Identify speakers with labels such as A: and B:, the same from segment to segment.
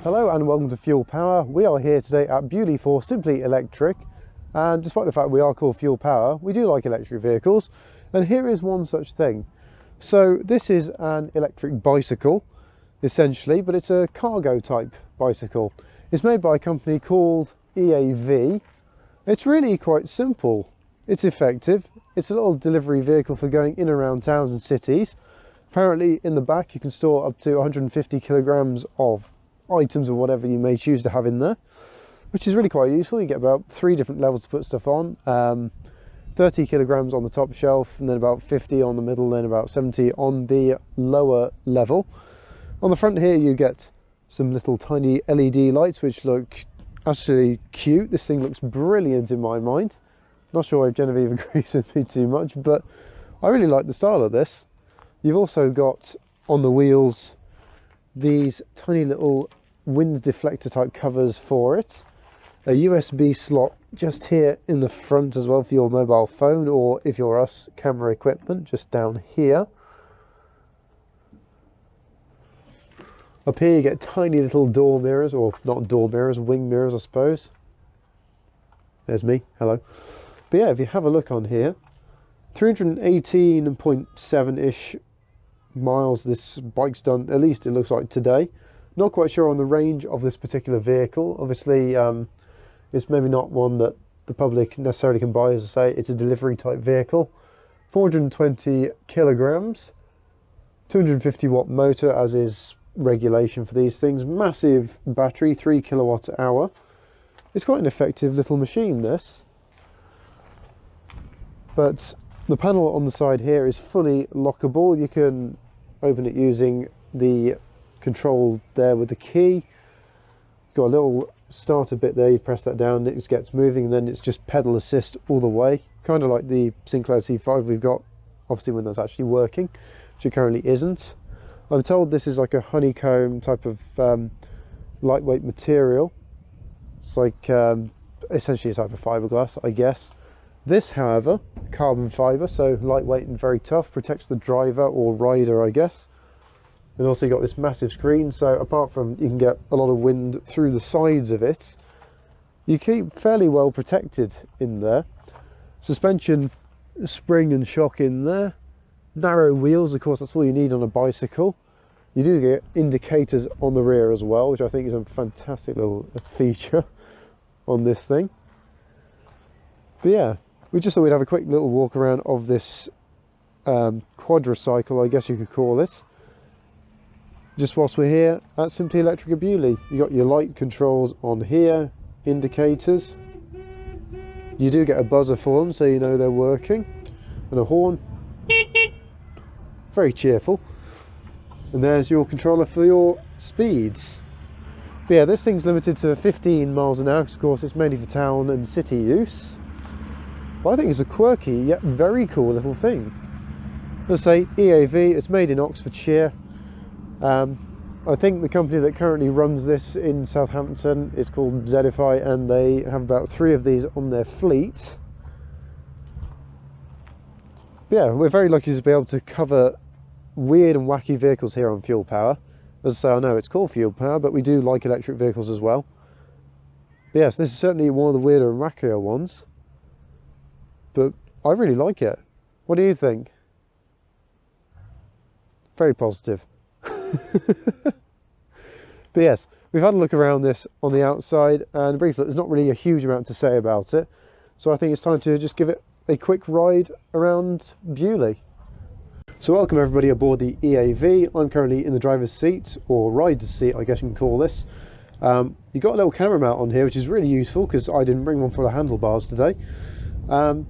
A: Hello and welcome to Fuel Power. We are here today at Beaulieu for Simply Electric, and despite the fact we are called Fuel Power, we do like electric vehicles, and here is one such thing. So this is an electric bicycle essentially, but it's a cargo type bicycle. It's made by a company called EAV. It's really quite simple. It's effective. It's a little delivery vehicle for going in and around towns and cities. Apparently in the back you can store up to 150 kilograms of items or whatever you may choose to have in there, which is really quite useful. You get about 3 different levels to put stuff on. 30 kilograms on the top shelf, and then about 50 on the middle, then about 70 on the lower level. On the front here you get some little tiny LED lights which look absolutely cute. This thing looks brilliant in my mind. Not sure if Genevieve agrees with me too much, but I really like the style of this. You've also got on the wheels these tiny little wind deflector type covers for it, a USB slot just here in the front as well for your mobile phone, or if you're us, camera equipment just down here. Up here you get tiny little door mirrors, or not door mirrors, wing mirrors I suppose. There's me, hello. But yeah, if you have a look on here, 318.7-ish miles this bike's done, at least it looks like today. Not quite sure on the range of this particular vehicle. Obviously it's maybe not one that the public necessarily can buy. As I say, it's a delivery type vehicle. 420 kilograms, 250 watt motor as is regulation for these things. Massive battery, 3 kilowatt hour. It's quite an effective little machine, this. But the panel on the side here is fully lockable. You can open it using the control there with the key. Got a little starter bit there, you press that down, it just gets moving, and then it's just pedal assist all the way, kind of like the Sinclair C5 we've got, obviously when that's actually working, which it currently isn't. I'm told this is like a honeycomb type of lightweight material. It's like essentially a type of fiberglass, I guess. This, however, carbon fiber, so lightweight and very tough, protects the driver or rider, I guess. And also you got this massive screen, so apart from you can get a lot of wind through the sides of it, you keep fairly well protected in there. Suspension, spring and shock in there. Narrow wheels, of course, that's all you need on a bicycle. You do get indicators on the rear as well, which I think is a fantastic little feature on this thing. But yeah, we just thought we'd have a quick little walk around of this quadricycle, I guess you could call it. Just whilst we're here at Simply Electric at Beaulieu. You got your light controls on here, indicators. You do get a buzzer for them so you know they're working, and a horn. Very cheerful. And there's your controller for your speeds. But yeah, this thing's limited to 15 miles an hour because of course it's mainly for town and city use. But I think it's a quirky yet very cool little thing. Let's say EAV, it's made in Oxfordshire. I think the company that currently runs this in Southampton is called Zedify, and they have about 3 of these on their fleet. But yeah, we're very lucky to be able to cover weird and wacky vehicles here on Fuel Power. As I say, I know it's called Fuel Power, but we do like electric vehicles as well. But yes, this is certainly one of the weirder and wackier ones. But I really like it. What do you think? Very positive. But yes, we've had a look around this on the outside, and briefly, there's not really a huge amount to say about it. So I think it's time to just give it a quick ride around Beaulieu. So welcome everybody aboard the EAV. I'm currently in the driver's seat, or rider's seat I guess you can call this. You've got a little camera mount on here, which is really useful because I didn't bring one for the handlebars today. But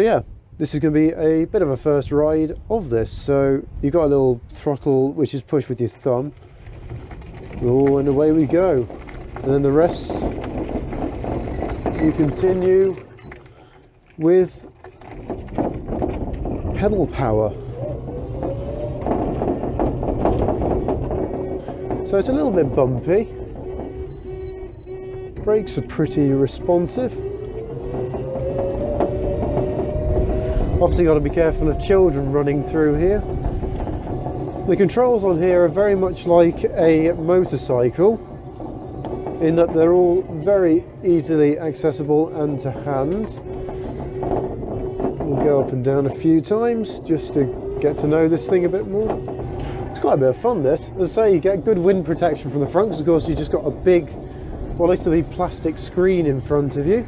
A: yeah, this is going to be a bit of a first ride of this. So you've got a little throttle which is pushed with your thumb. Oh, and away we go. And then the rest you continue with pedal power. So it's a little bit bumpy. Brakes are pretty responsive. Obviously got to be careful of children running through here. The controls on here are very much like a motorcycle. in that they're all very easily accessible and to hand. We'll go up and down a few times just to get to know this thing a bit more. It's quite a bit of fun, this. As I say, you get good wind protection from the front because of course you've just got a big, what looks to be plastic screen in front of you.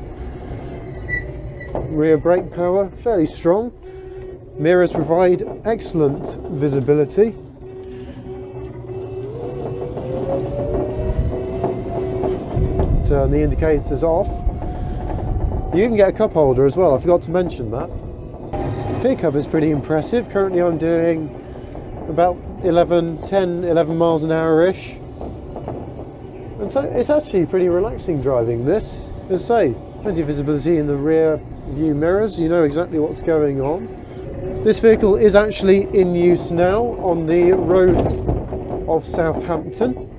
A: Rear brake power, fairly strong. Mirrors provide excellent visibility. Turn the indicators off. You can get a cup holder as well, I forgot to mention that. Pickup is pretty impressive. Currently I'm doing about 10, 11 miles an hour-ish. And so it's actually pretty relaxing driving this. As I say, plenty of visibility in the rear view mirrors, you know exactly what's going on. This vehicle is actually in use now on the roads of Southampton.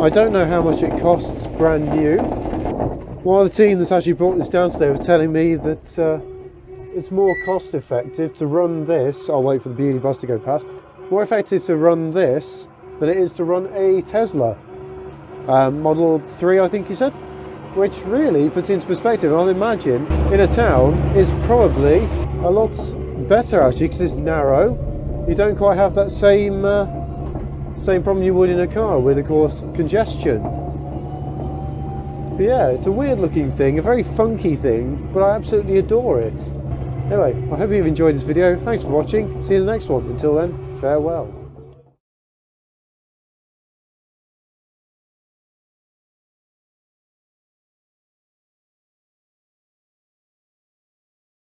A: I don't know how much it costs brand new. One of the team that's actually brought this down today was telling me that it's more cost effective to run this, I'll wait for the Beaulieu bus to go past, more effective to run this than it is to run a Tesla. Model 3 I think he said, which really puts into perspective, and I'd imagine in a town is probably a lot better actually because it's narrow. You don't quite have that same problem you would in a car with, of course, congestion. But yeah, it's a weird looking thing, a very funky thing, but I absolutely adore it. Anyway, I hope you've enjoyed this video. Thanks for watching. See you in the next one. Until then, farewell.